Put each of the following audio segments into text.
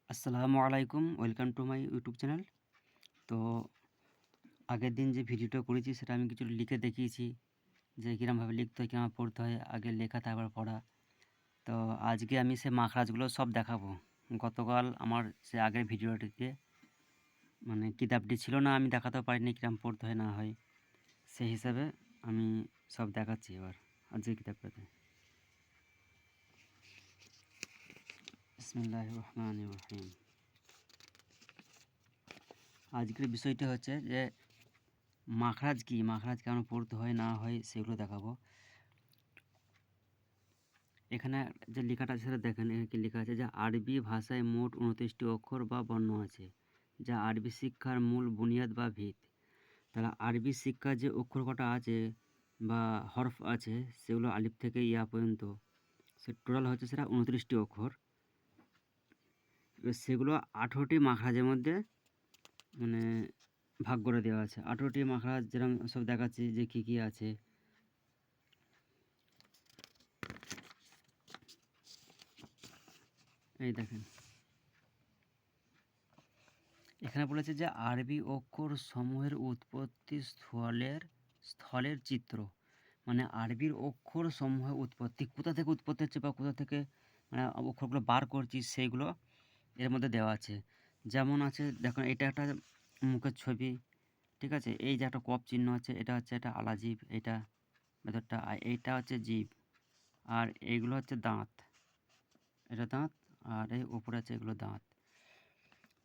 আসসালামু আলাইকুম। Welcome to my YouTube channel. তো আগের দিন যে ভিডিওটা করেছি সেটা আমি কিছু লিখে দেখিয়েছি যে কিরমভাবে লিখতে হয়, কিরমভাবে পড়তে হয়। আগে লেখা তারপর পড়া। তো আজকে আমি সে মাখরাজগুলো সব দেখাবো। গতকাল আমার সে আগের ভিডিওটিতে কিতাবটি ছিল না, আমি দেখাতেও পারিনি কিরম পড়তে হয় না হয়। সেই হিসাবে আমি সব দেখাচ্ছি এবার আজকের কিতাবটাতে। বিসমিল্লাহির রহমানির রহিম। আজকের বিষয়টি হচ্ছে যে মাখরাজ কি, মাখরাজ কেন পড়তে হয় না হয় সেগুলো দেখাবো। এখানে যে লেখাটা আছে সেটা দেখেন, এখানে কি লেখা আছে যে আরবি ভাষায় মোট ২৯টি অক্ষর বা বর্ণ আছে, যা আরবি শিক্ষার মূল বুনিয়াদ বা ভিত। তাহলে আরবি শিক্ষার যে অক্ষর কটা আছে বা হরফ আছে সেগুলো আলিফ থেকে ইয়া পর্যন্ত, সে টোটাল হচ্ছে সেটা ২৯টি অক্ষর। এবার সেগুলো ১৮টি মাখরাজের মধ্যে মানে ভাগ করে দেওয়া আছে। ১৮টি মাখরাজ যেরকম সব দেখাচ্ছি যে কী কী আছে। এই দেখেন, এখানে বলেছে যে আরবি অক্ষর সমূহের উৎপত্তি স্থলের চিত্র। মানে আরবির অক্ষর সমূহের উৎপত্তি কোথা থেকে উৎপত্তি হচ্ছে বা কোথা থেকে অক্ষরগুলো বার করছি সেইগুলো এর মধ্যে দেওয়া আছে। যেমন আছে দেখুন, এটা একটা মুখের ছবি, ঠিক আছে। এই যে একটা কপ চিহ্ন আছে, এটা হচ্ছে একটা আলা জিভ, এটা ভেতরটা, আর এইটা হচ্ছে জিভ, আর এইগুলো হচ্ছে দাঁত, এটা দাঁত, আর এই উপরে আছে এগুলো দাঁত।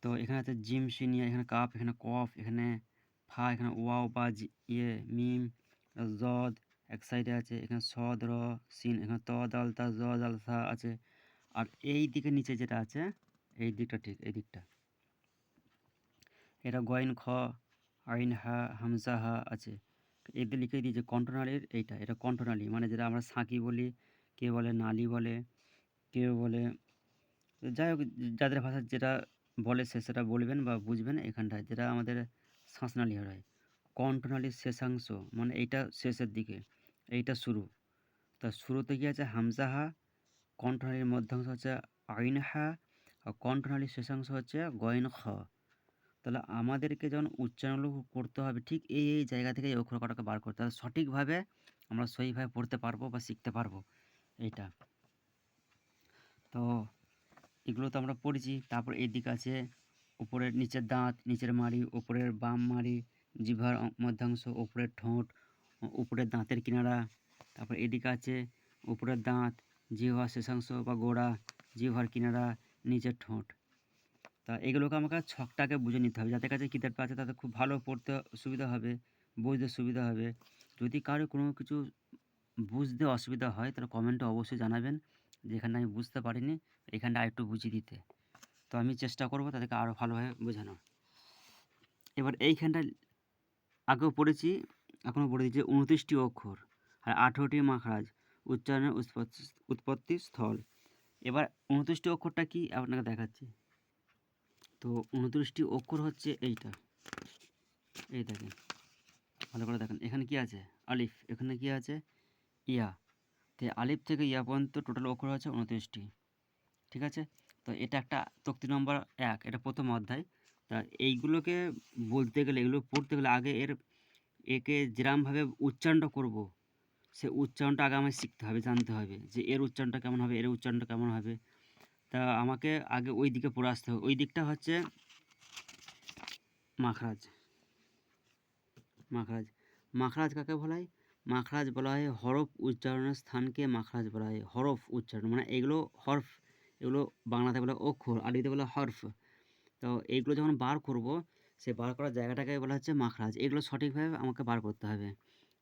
তো এখানে আছে জিম সিনিয়া, এখানে কাপ, এখানে কফ, এখানে ফা, এখানে ওয়াও বা মিম, জদ এক সাইডে আছে, এখানে সদ র সিন, এখানে ত দাল তা জ দাল সা আছে। আর এই দিকে নিচে যেটা আছে এই দিকটা, ঠিক এই দিকটা, এটা গয়েন খ আইন হা হামজা হা আছে। এদের লিখে দিয়েছে কণ্ঠনালীর এইটা, এটা কণ্ঠনালী মানে যেটা আমরা সাঁকি বলি, কেউ বলে নালী বলে, কেউ বলে, যাই হোক যাদের ভাষা যেটা বলে সে সেটা বলবেন বা বুঝবেন। এখানটায় যেটা আমাদের শ্বাসনালী হয়, কণ্ঠনালীর শেষাংশ মানে এইটা শেষের দিকে, এইটা শুরু। তা শুরুতে কি আছে হামজা হা, কণ্ঠনালীর মধ্যাংশ হচ্ছে আইন হা, আর কণ্ঠনালীর শেষাংশ হচ্ছে গয়েন খ। তাহলে আমাদেরকে যখন উচ্চারণগুলো করতে হবে ঠিক এই এই জায়গা থেকে এই অক্ষর কটাকে বার করতে হবে, সঠিকভাবে আমরা সহিভাবে পড়তে পারবো বা শিখতে পারবো এইটা। তো এগুলো তো আমরা পড়েছি। তারপর এদিকে আছে উপরের নিচের দাঁত, নিচের মাড়ি, উপরের বাম মাড়ি, জিহ্বার মধ্যাংশ, উপরের ঠোঁট, উপরের দাঁতের কিনারা। তারপর এদিকে আছে উপরের দাঁত, জিহ্বার শেষাংশ বা গোড়া, জিহ্বার কিনারা, নিচের ঠোঁট। তা এগুলোকে আমাকে ছকটাকে বুঝে নিতে হবে। যাদের কাছে কিতাবটা আছে তাদের খুব ভালো পড়তে সুবিধা হবে, বুঝতে সুবিধা হবে। যদি কারো কোনো কিছু বুঝতে অসুবিধা হয় তাহলে কমেন্টে অবশ্যই জানাবেন যে এখানটা আমি বুঝতে পারিনি, এখানটা আরেকটু বুঝিয়ে দিতে। তো আমি চেষ্টা করব তাদেরকে আরও ভালোভাবে বোঝানোর। এবার এইখানটায় আগেও পড়েছি, এখনও পড়ে দিচ্ছি ২৯টি অক্ষর আর ১৮টি মাখরাজ, উচ্চারণের উৎপত্তি স্থল। এবার ২৯টি অক্ষরটা কি আপনাকে দেখাচ্ছি। তো ২৯টি অক্ষর হচ্ছে এইটা, এই দেখেন, ভালো করে দেখেন। এখানে কি আছে আলিফ, এখানে কি আছে ইয়া। তো আলিফ থেকে ইয়া পর্যন্ত টোটাল অক্ষর হচ্ছে ২৯টি, ঠিক আছে। তো এটা একটা তক্তি নম্বর ১, এটা প্রথম অধ্যায়। তা এইগুলোকে বলতে গেলে, এগুলো পড়তে গেলে আগে একে যেরমভাবে উচ্চারণটা করব, সে উচ্চারণটা আগে আমায় শিখতে হবে, জানতে হবে যে এর উচ্চারণটা কেমন হবে, এর উচ্চারণটা কেমন হবে। তা আমাকে আগে ওই দিকে পড়ে আসতে হবে। ওই দিকটা হচ্ছে মাখরাজ। মাখরাজ, মাখরাজ কাকে বলা হয়? মাখরাজ বলা হয় হরফ উচ্চারণের স্থানকে মাখরাজ বলা হয়। হরফ উচ্চারণ মানে এগুলো হরফ, এগুলো বাংলাতে বলে অক্ষর, আরবিতে বলে হরফ। তো এইগুলো যখন বার করব, সে বার করার জায়গাটাকে বলা হচ্ছে মাখরাজ। এগুলো সঠিকভাবে আমাকে বার করতে হবে।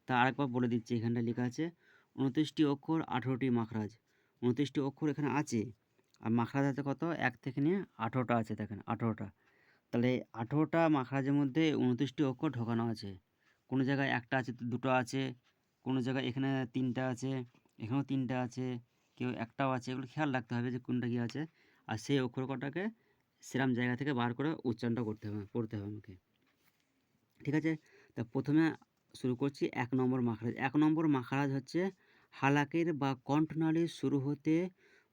তা আরেকবার বলে দিচ্ছি, এখানটায় লেখা আছে ২৯টি অক্ষর ১৮টি মাখরাজ। ২৯টি অক্ষর এখানে আছে, আর মাখরাজ আছে কত, ১ থেকে নিয়ে ১৮টা আছে, দেখেন ১৮টা। তাহলে ১৮টা মাখরাজের মধ্যে ২৯টি অক্ষর ঢোকানো আছে। কোনো জায়গায় একটা আছে, দুটো আছে, কোনো জায়গায় এখানে ৩টা আছে, এখানেও 3টা আছে, কেউ একটাও আছে। এগুলো খেয়াল রাখতে হবে যে কোনটা কী আছে। আর সেই অক্ষর কটাকে সেরম জায়গা থেকে বার করে উচ্চারণটা করতে হবে, পড়তে হবে আমাকে, ঠিক আছে। তা প্রথমে শুরু করছি ১ নম্বর মাখরাজ। ১ নম্বর মাখরাজ হচ্ছে হালাকের বা কণ্ঠনালীর শুরু হতে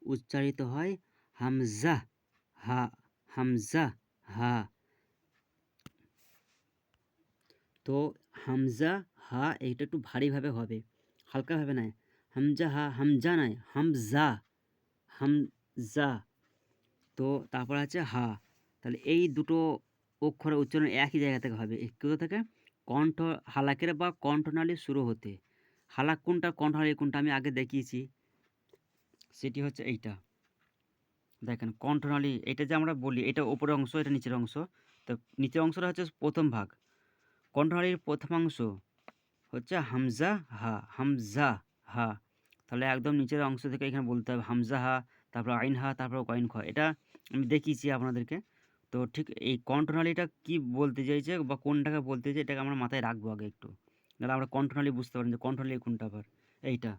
উচ্চারিত হয় হামজা হা, হামজা হা। তো হামজা হা এইটা একটু ভারীভাবে হবে, হালকাভাবে নয়। হামজা হা, হামজা নয়, হামজা, হামজা। তো তারপর আছে হা। তাহলে এই দুটো অক্ষরের উচ্চারণ একই জায়গা থেকে হবে। কোথা থেকে? কণ্ঠ হালাকের বা কণ্ঠনালী শুরু হতে। হালাক কোনটা, কণ্ঠনালী কোনটা আমি আগে দেখিয়েছি। সেটি হচ্ছে এইটা। দেখেন কণ্ঠনালী, এটা যে আমরা বলি এটা উপরের অংশ, এটা নিচের অংশ। তো নিচের অংশটা হচ্ছে প্রথম ভাগ। কণ্ঠনালীর প্রথমাংশ হচ্ছে হামজা হা, হামজা হা। তাহলে একদম নিচের অংশ থেকে এখানে বলতে হবে হামজা হা, তারপর আইন হা, তারপর কয়েন খ। এটা আমি দেখিয়েছি আপনাদেরকে। তো ঠিক এই কণ্ঠনালীটা কি বলতে চাইছে বা কোনটাকে বলতে চাইছে এটাকে আমরা মাথায় রাখবো আগে একটু। নাহলে আমরা কণ্ঠনালী বুঝতে পারি যে কণ্ঠনালী কোনটা আবার এইটা।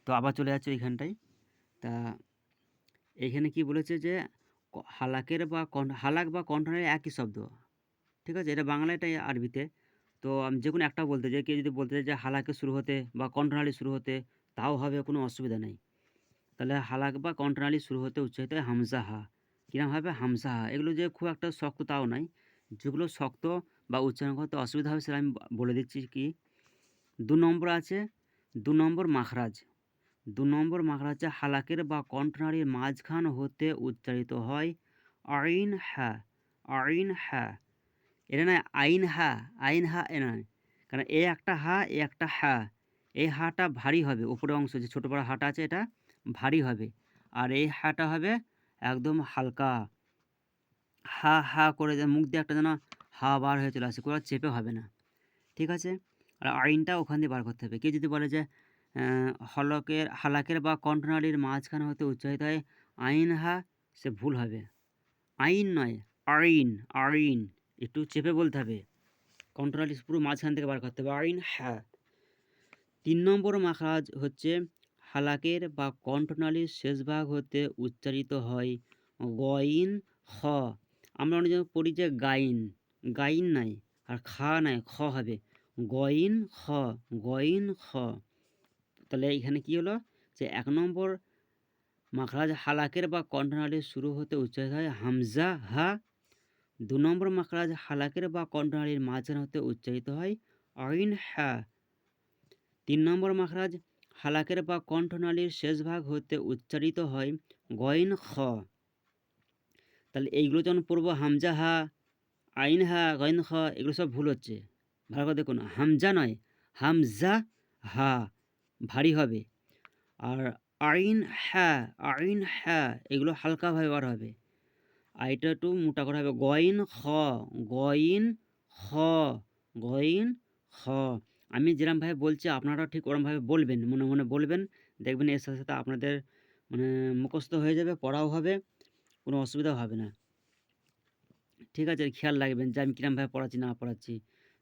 তো আবার চলে যাচ্ছে এইখানটায়। তা এইখানে কি বলেছে যে হালাকের বা হালাক বা কণ্ঠনালী একই শব্দ। ঠিক আছে? এটা বাংলা, এটা আরবিতে। তো আমি যেকোনো একটা বলতে চাই। কেউ যদি বলতে চায় যে হালাকে শুরু হতে বা কণ্ঠনালী শুরু হতে, তাও হবে, কোনো অসুবিধা নেই। তাহলে হালাক বা কণ্ঠনালী শুরু হতে উচ্চারিত হয় হামজা হা। কিরম হবে? হামজা হা। এগুলো যে খুব একটা শক্ত তাও নয়। যেগুলো শক্ত বা উচ্চারণ করতে অসুবিধা হবে সেটা আমি বলে দিচ্ছি কি। ২ নম্বর আছে ২ নম্বর মাখরাজ। ২ নম্বর মাখরাজ হচ্ছে হালাকের বা কণ্ঠনালীর মাঝখান হতে উচ্চারিত হয় আইন হা, আইন হা। এটা নয় আইন হা, আইন হা এ নয়। কারণ এ একটা হা, এ একটা হা। এই হাটা ভারী হবে, উপরের অংশ যে ছোট বড় হাটা আছে এটা ভারী হবে। আর এই হাটা হবে একদম হালকা। হা, হা করে যে মুখ দিয়ে একটা যেন হা বার হয়ে চলে আসে, কোনো চেপে হবে না। ঠিক আছে? আর আইনটা ওখান দিয়ে বার করতে হবে। কেউ যদি বলে যে হালাকের বা কণ্ঠনালীর মাঝখানে হতে উচ্চারিত হয় আইন হা, সে ভুল হবে। আইন নয়, আইন, আইন। একটু চেপে বলতে হবে। কণ্ঠনালী পুরো মাঝখান থেকে বার করতে হবে। আইন হ্যাঁ। ৩ নম্বর মাখরাজ হচ্ছে হালাকের বা কণ্ঠনালীর শেষ ভাগ হতে উচ্চারিত হয় গইন খ। আমরা অনেক সময় পড়ি যে গাইন, গাইন নাই, আর খা নাই, খ হবে। গইন খ, গইন খ। তাহলে এখানে কি হলো যে ১ নম্বর মাখরাজ হালাকের বা কণ্ঠনালীর শুরু হতে উচ্চারিত হয় হামজা হা। ২ নম্বর মাখরাজ হালাকের বা কণ্ঠনালীর মাঝখানে হতে উচ্চারিত হয় আইন হা। ৩ নম্বর মাখরাজ হালাকের বা কণ্ঠনালীর শেষ ভাগ হতে উচ্চারিত হয় গইন খ। তাহলে এইগুলো যখন পড়বো হামজা হা, আইন হা, গইন খ, এগুলো সব ভুল হচ্ছে। ভালো করে দেখুন, হামজা নয়, হামজা হা, ভারী হবে। আর আইন হা, আইন হা, এগুলো হালকাভাবে বার হবে। আর এটা একটু মোটা করা হবে। গইন খ, গইন খ, গইন খ। আমি যেরমভাবে বলছি আপনারাও ঠিক ওরমভাবে বলবেন, মনে মনে বলবেন। দেখবেন এর সাথে সাথে আপনাদের মানে মুখস্থ হয়ে যাবে, পড়াও হবে, কোনো অসুবিধাও হবে না। ঠিক আছে? খেয়াল রাখবেন যে আমি কিরমভাবে পড়াচ্ছি না পড়াচ্ছি।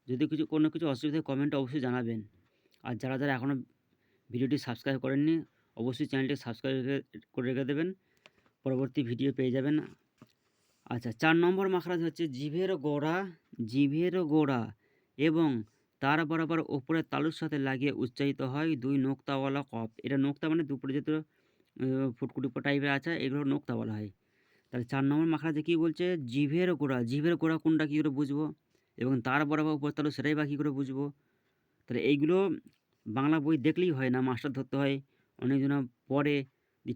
যদি কোনো কিছু অসুবিধা হয় কমেন্টে অবশ্যই জানাবেন। আর যারা এখনও ভিডিওটি সাবস্ক্রাইব করেননি, অবশ্যই চ্যানেলটি সাবস্ক্রাইব করে রেখে দেবেন। পরবর্তী ভিডিও পেয়ে যাবেন। আচ্ছা, ৪ নম্বর মাখরাজ হচ্ছে জিভের গোড়া, জিভের গোড়া এবং তার বরাবর ওপরের তালুর সাথে লাগিয়ে উচ্চারিত হয় ২ নোক্তাওয়ালা কফ। এটা নোক্তা মানে দুপুরে যেহেতু ফুটকুটি টাইপের আছে, এগুলো নোক্তা বলা হয়। তাহলে ৪ নম্বর মাখরাজে কী বলছে? জিভের গোড়া। জিভের গোড়া কোনটা কী করে বুঝবো? এবং তার বরাবর উপরের তালু সেটাই বা কী করে বুঝবো? তাহলে এইগুলো বাংলা বই দেখলেই হয় না, মাস্টার ধরতে হয়। অনেকজনা পড়ে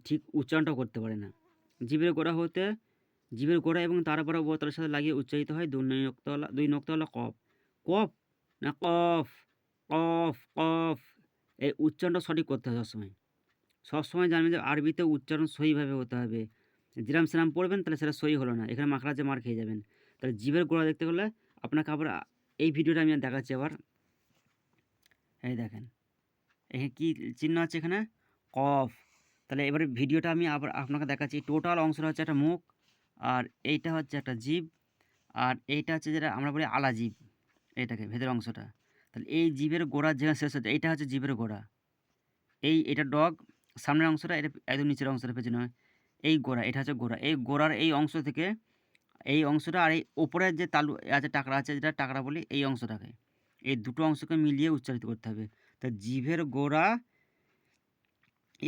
ঠিক উচ্চারণটাও করতে পারে না। জিভের গোড়া হতে, জিভের গোড়া এবং তার বরাবর তালুর সাথে লাগিয়ে উচ্চারিত হয় ২ নোক্তাওয়ালা কফ। কফ না কফ, কফ, কফ। এই উচ্চারণটা সঠিক করতে হয় সবসময়। সবসময় জানবেন যে আরবিতে উচ্চারণ সহিভাবে হতে হবে। যেরম সেরম পড়বেন তাহলে সেটা সহি হলো না। এখানে মাখরাজে মার খেয়ে যাবেন। তাহলে জিভের গোড়া দেখতে হলে আপনাকে আবার এই ভিডিওটা আমি দেখাচ্ছি আবার। এই দেখেন। এখানে কী চিহ্ন আছে এখানে? কফ। তাহলে এবারে ভিডিওটা আমি আবার আপনাকে দেখাচ্ছি। টোটাল অংশটা হচ্ছে একটা মুখ, আর এইটা হচ্ছে একটা জিভ, আর এইটা হচ্ছে যেটা আমরা বলি আলা জিভ, এইটাকে ভেতরের অংশটা। তাহলে এই জিভের গোড়া যেখানে শেষ হচ্ছে এইটা হচ্ছে জিভের গোড়া। এটা ডগ, সামনের অংশটা এটা একদম নিচের অংশটা পেছনে হয়। এই গোড়া, এটা হচ্ছে গোড়া। এই গোড়ার এই অংশ থেকে এই অংশটা আর এই ওপরের যে তালু আছে, টাকরা আছে যেটা টাকরা বলি, এই অংশটাকে, এই দুটো অংশকে মিলিয়ে উচ্চারিত করতে হবে। তা জিভের গোড়া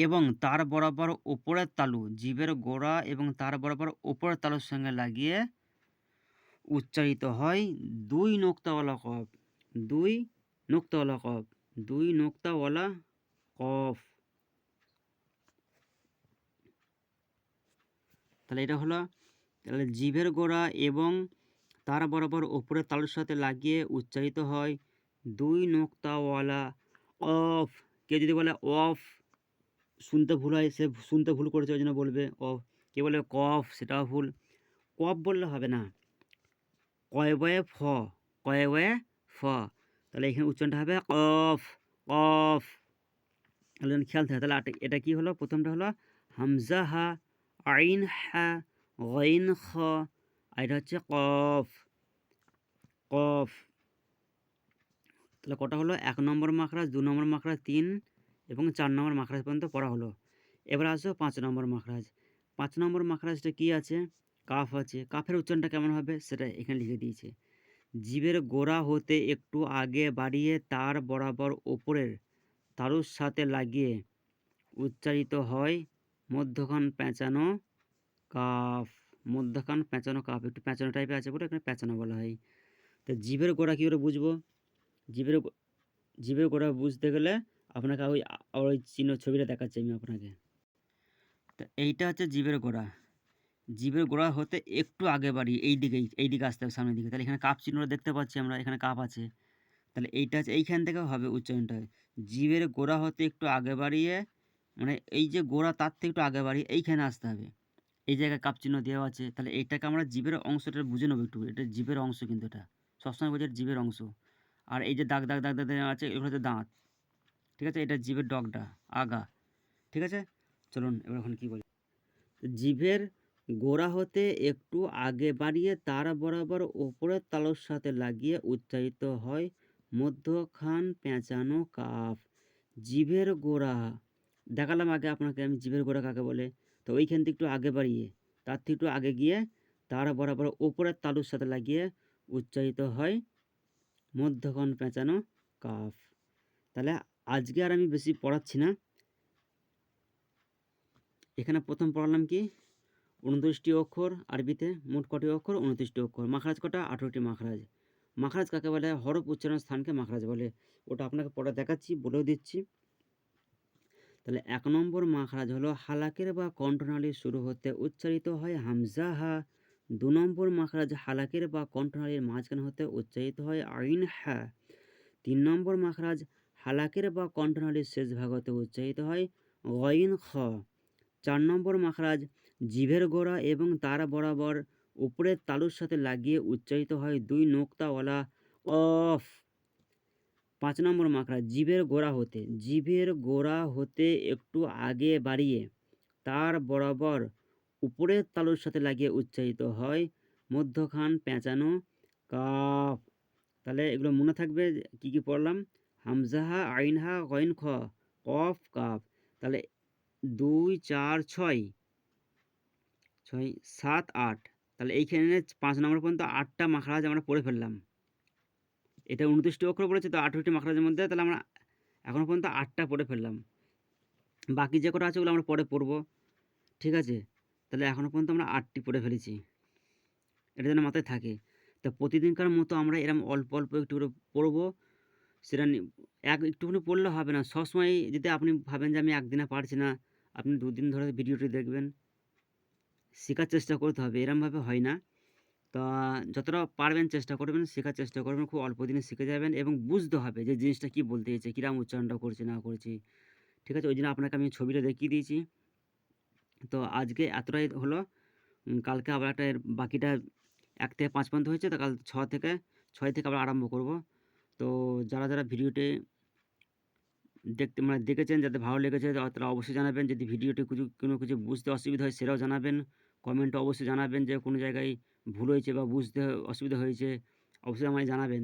এবং তার বরাবর ওপরের তালু, জিভের গোড়া এবং তার বরাবর ওপরের তালুর সঙ্গে লাগিয়ে উচ্চারিত হয় ২ নোক্তাওয়ালা কফ। ২ নোক্তাওয়ালা কফ। ২ নোক্তাওয়ালা কফ। তাহলে এটা হলো, তাহলে জিভের গোড়া এবং তার বরাবর ওপরের তালুর সাথে লাগিয়ে উচ্চারিত হয় ২ নোক্তাওয়ালা কফ। কেউ যদি বলে অফ, শুনতে ভুল হয়, সে শুনতে ভুল করেছে ওই জন্য বলবে অফ। কেউ বলে কফ, সেটাও ভুল। কফ বললে হবে না, কয় বয়ে ফ, কয় বয়ে ফ। তাহলে এখানে উচ্চারণটা হবে কফ, কফ। তাহলে খেয়াল থাকে। তাহলে এটা কি হলো? প্রথমটা হলো হামজা হা, আইন হা, গইন খ, আর এটা হচ্ছে কফ, কফ। তাহলে কটা হলো? ১ নম্বর মাখরাজ, ২ নম্বর মাখরাজ, ৩ এবং ৪ নম্বর মাখরাজ পর্যন্ত পড়া হলো। এবার আসো ৫ নম্বর মাখরাজ। ৫ নম্বর মাখরাজটা কি আছে? কাফ আছে। কাফের উচ্চারণটা কেমন হবে সেটা এখানে লিখে দিয়েছে। জিভের গোড়া হতে একটু আগে বাড়িয়ে তার বরাবর ওপরের তালুর সাথে লাগিয়ে উচ্চারিত হয় মধ্যখান পেঁচানো কাফ। মধ্যখান পেঁচানো কাফ, একটু পেঁচানো টাইপের আছে বলে এখানে পেঁচানো বলা হয়। তো জিভের গোড়া কী করে বুঝবো? জিভের জিভের গোড়া বুঝতে গেলে আপনাকে ওই চিহ্ন ছবিটা দেখাচ্ছি আমি আপনাকে। তো এইটা হচ্ছে জিভের গোড়া। জিভের গোড়া হতে একটু আগে বাড়িয়ে এই দিকে আসতে হবে, সামনের দিকে। তাহলে এখানে কাপ চিহ্নটা দেখতে পাচ্ছি আমরা, এখানে কাপ আছে। তাহলে এইটা হচ্ছে, এইখান থেকে হবে উচ্চারণটা। জিভের গোড়া হতে একটু আগে বাড়িয়ে, মানে এই যে গোড়া তার থেকে একটু আগে বাড়িয়ে এইখানে আসতে হবে। এই জায়গায় কাপ চিহ্ন দেওয়া আছে। তাহলে এইটাকে আমরা জিভের অংশটা বুঝে নেবো একটু। এটা জিভের অংশ, কিন্তু এটা সবসময় বোঝে জিভের অংশ। আর এই যে দাগ দাগ দাগ দাগ দেওয়া আছে, এগুলো হচ্ছে দাঁত। ঠিক আছে? এটা জিভের ডগটা, আগা। ঠিক আছে? চলুন এবার এখন কী বলি। জিভের গোড়া হতে একটু আগে বাড়িয়ে তার বরাবর ওপরের তালুর সাথে লাগিয়ে উচ্চারিত হয় মধ্যখান পেঁচানো কাফ। জিভের গোড়া দেখালাম আগে আপনাকে আমি, জিভের গোড়া কাকে বলে। তো ওইখান থেকে একটু আগে বাড়িয়ে, তার থেকে একটু আগে গিয়ে তার বরাবর ওপরের তালুর সাথে লাগিয়ে উচ্চারিত হয় মধ্যখান পেঁচানো কাফ। তাহলে আজকে আর আমি বেশি পড়াচ্ছি না। এখানে প্রথম পড়ালাম কি? ২৯টি অক্ষর আরবিতে, মোট কটি অক্ষর? ২৯টি অক্ষর। মাখরাজ কটা? ১৮টি মাখরাজ। মাখরাজ কাকে বলে? হরফ উচ্চারণ স্থানকে মাখরাজ বলে। ওটা আপনাকে পড়া দেখাচ্ছি, বলেও দিচ্ছি। তাহলে ১ নম্বর মাখরাজ হলো হালাকের বা কণ্ঠনালীর শুরু হতে উচ্চারিত হয় হামজা হা। ২ নম্বর মাখরাজ হালাকের বা কণ্ঠনালীর মাঝখানে হতে উচ্চারিত হয় আইন হা। ৩ নম্বর মাখরাজ হালাকের বা কণ্ঠনালীর শেষ ভাগ হতে উচ্চারিত হয় গইন খ। ৪ নম্বর মাখরাজ জিভের গোড়া এবং তার বরাবর উপরের তালুর সাথে লাগিয়ে উচ্চারিত হয় ২ নোক্তাওয়ালা কফ। ৫ নম্বর মাখরাজ জিভের গোড়া হতে একটু আগে বাড়িয়ে তার বরাবর উপরের তালুর সাথে লাগিয়ে উচ্চারিত হয় মধ্যখান পেঁচানো কাফ। তাহলে এগুলো মনে থাকবে কি কি পড়লাম? হামজাহা, আইনহা, গইন খ, কফ, কাফ। তাহলে ২, ৪, ৬, ৭, ৮। তাহলে এইখানে ৫ নম্বর পর্যন্ত ৮টা মাখরাজ আমরা পড়ে ফেললাম। এটা ২৯টি অক্ষর পড়েছে, তো ১৮টি মাখরাজের মধ্যে তাহলে আমরা এখনও পর্যন্ত ৮টা পড়ে ফেললাম। বাকি যে কটা আছে ওগুলো আমরা পরে পড়ব। ঠিক আছে? তাহলে এখনও পর্যন্ত আমরা ৮টি পড়ে ফেলেছি। এটা যেন মাথায় থাকে। তো প্রতিদিনকার মতো আমরা এরকম অল্প অল্প একটু করে পড়ব। সেটা একটুখানি পড়লে হবে না। সবসময় যদি আপনি ভাবেন যে আমি একদিনে পারছি না, আপনি ২ দিন ধরে ভিডিওটি দেখবেন। শেখার চেষ্টা করতে হবে, এরমভাবে হয় না। তা যতটা পারবেন চেষ্টা করবেন, শেখার চেষ্টা করবেন। খুব অল্প দিনে শিখে যাবেন এবং বুঝতে হবে যে জিনিসটা কী বলতে চাইছে, কীরকম উচ্চারণটা করছি না করছি। ঠিক আছে? ওই জন্য আপনাকে আমি ছবিটা দেখিয়ে দিয়েছি। তো আজকে এতটাই হলো। কালকে আবার একটা এর বাকিটা ১ থেকে ৫ পর্যন্ত হয়েছে, তো কাল ৬ থেকে আবার আরম্ভ করব। তো যারা ভিডিওটি দেখেছেন, যাদের ভালো লেগেছে তারা অবশ্যই জানাবেন। যদি ভিডিওটি কোনো কিছু বুঝতে অসুবিধা হয় সেটাও জানাবেন। কমেন্টে অবশ্যই জানাবেন যে কোনো জায়গায় ভুল হয়েছে বা বুঝতে অসুবিধা হয়েছে, অবশ্যই আমায় জানাবেন।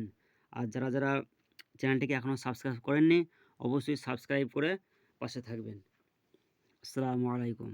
আর যারা চ্যানেলটিকে এখনও সাবস্ক্রাইব করেননি, অবশ্যই সাবস্ক্রাইব করে পাশে থাকবেন। আসসালামু আলাইকুম।